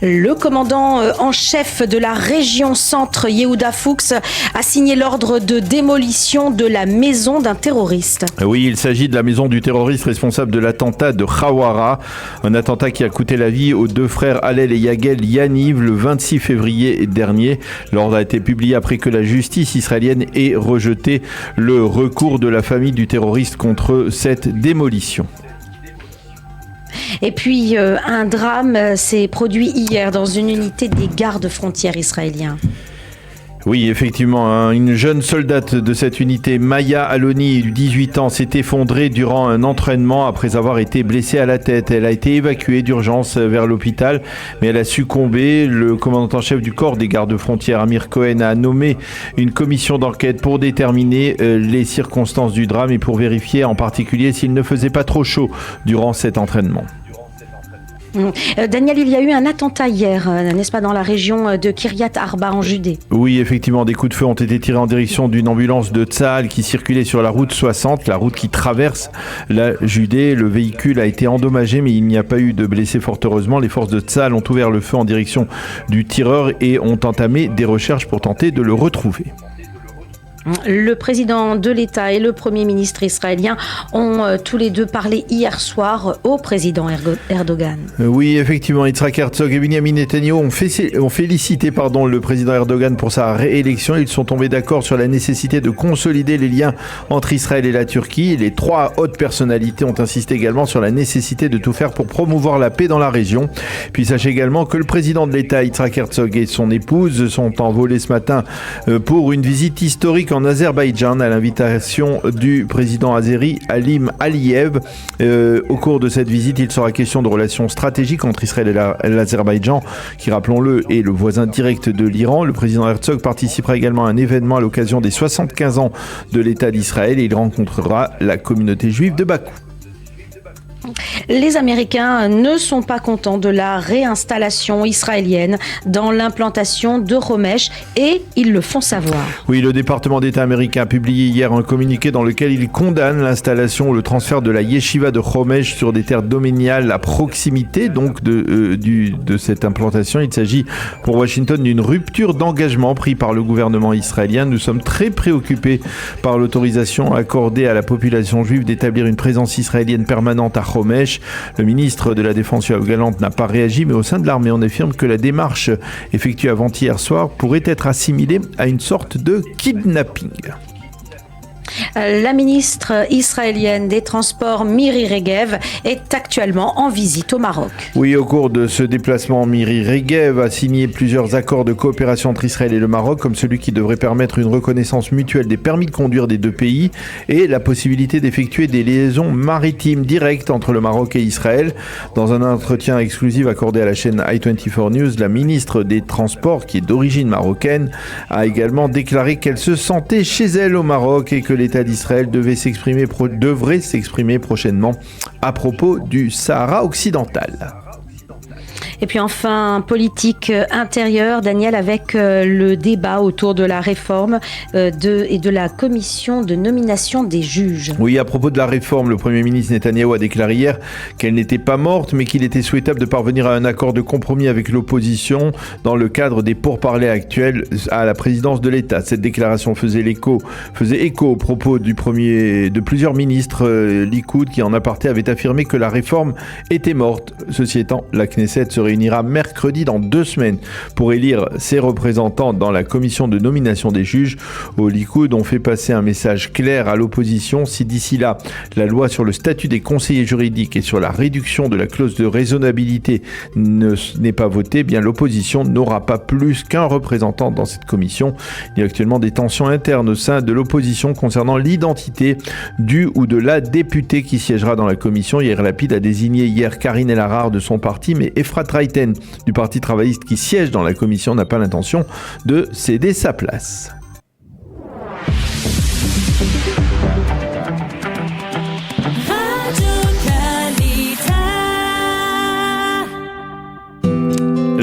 Le commandant en chef de la région centre, Yehuda Fuchs, a signé l'ordre de démolition de la maison d'un terroriste. Oui, il s'agit de la maison du terroriste responsable de l'attentat de Khawara, un attentat qui a coûté la vie aux deux frères Hallel et Yagel Yaniv le 26 février dernier. L'ordre a été publié après que la justice israélienne ait rejeté le recours de la famille du terroriste contre cette démolition. Et puis, un drame s'est produit hier dans une unité des gardes-frontières israéliens. Oui, effectivement, une jeune soldate de cette unité, Maya Aloni, 18 ans, s'est effondrée durant un entraînement après avoir été blessée à la tête. Elle a été évacuée d'urgence vers l'hôpital, mais elle a succombé. Le commandant en chef du corps des gardes-frontières, Amir Cohen, a nommé une commission d'enquête pour déterminer les circonstances du drame et pour vérifier en particulier s'il ne faisait pas trop chaud durant cet entraînement. Daniel, il y a eu un attentat hier, n'est-ce pas, dans la région de Kiryat Arba en Judée? Oui, effectivement, des coups de feu ont été tirés en direction d'une ambulance de Tsahal qui circulait sur la route 60, la route qui traverse la Judée. Le véhicule a été endommagé, mais il n'y a pas eu de blessés fort heureusement. Les forces de Tsahal ont ouvert le feu en direction du tireur et ont entamé des recherches pour tenter de le retrouver. Le président de l'État et le Premier ministre israélien ont tous les deux parlé hier soir au président Erdogan. Oui, effectivement, Yitzhak Herzog et Benyamin Netanyahu ont félicité le président Erdogan pour sa réélection. Ils sont tombés d'accord sur la nécessité de consolider les liens entre Israël et la Turquie. Les trois hautes personnalités ont insisté également sur la nécessité de tout faire pour promouvoir la paix dans la région. Puis sachez également que le président de l'État, Yitzhak Herzog, et son épouse sont envolés ce matin pour une visite historique en Azerbaïdjan à l'invitation du président azéri Halim Aliyev. Au cours de cette visite, il sera question de relations stratégiques entre Israël et l'Azerbaïdjan, qui, rappelons-le, est le voisin direct de l'Iran. Le président Herzog participera également à un événement à l'occasion des 75 ans de l'État d'Israël et il rencontrera la communauté juive de Bakou. Les Américains ne sont pas contents de la réinstallation israélienne dans l'implantation de Homesh et ils le font savoir. Oui, le département d'État américain a publié hier un communiqué dans lequel il condamne l'installation ou le transfert de la yeshiva de Homesh sur des terres domaniales à proximité donc de cette implantation. Il s'agit pour Washington d'une rupture d'engagement pris par le gouvernement israélien. Nous sommes très préoccupés par l'autorisation accordée à la population juive d'établir une présence israélienne permanente à Homesh. Le ministre de la Défense Yoav Gallant n'a pas réagi, mais au sein de l'armée, on affirme que la démarche effectuée avant-hier soir pourrait être assimilée à une sorte de kidnapping. La ministre israélienne des Transports, Miri Regev, est actuellement en visite au Maroc. Oui, au cours de ce déplacement, Miri Regev a signé plusieurs accords de coopération entre Israël et le Maroc, comme celui qui devrait permettre une reconnaissance mutuelle des permis de conduire des deux pays et la possibilité d'effectuer des liaisons maritimes directes entre le Maroc et Israël. Dans un entretien exclusif accordé à la chaîne i24 News, la ministre des Transports, qui est d'origine marocaine, a également déclaré qu'elle se sentait chez elle au Maroc et que l'État d'Israël devrait s'exprimer prochainement à propos du Sahara occidental. Et puis enfin, politique intérieure, Daniel, avec le débat autour de la réforme et de la commission de nomination des juges. Oui, à propos de la réforme, le Premier ministre Netanyahou a déclaré hier qu'elle n'était pas morte, mais qu'il était souhaitable de parvenir à un accord de compromis avec l'opposition dans le cadre des pourparlers actuels à la présidence de l'État. Cette déclaration faisait écho aux propos de plusieurs ministres Likoud qui en aparté avaient affirmé que la réforme était morte. Ceci étant, la Knesset se réunira mercredi dans 2 semaines pour élire ses représentants dans la commission de nomination des juges. Au Likoud, on fait passer un message clair à l'opposition. Si d'ici là, la loi sur le statut des conseillers juridiques et sur la réduction de la clause de raisonnabilité n'est pas votée, eh bien l'opposition n'aura pas plus qu'un représentant dans cette commission. Il y a actuellement des tensions internes au sein de l'opposition concernant l'identité du ou de la députée qui siégera dans la commission. Yair Lapid a désigné hier Karine El-Arar de son parti, mais Efrat Reiten du Parti travailliste qui siège dans la commission n'a pas l'intention de céder sa place.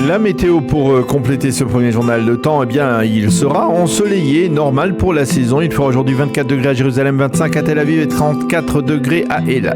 La météo pour compléter ce premier journal de temps, eh bien, il sera ensoleillé, normal pour la saison. Il fera aujourd'hui 24 degrés à Jérusalem, 25 à Tel Aviv et 34 degrés à Eilat.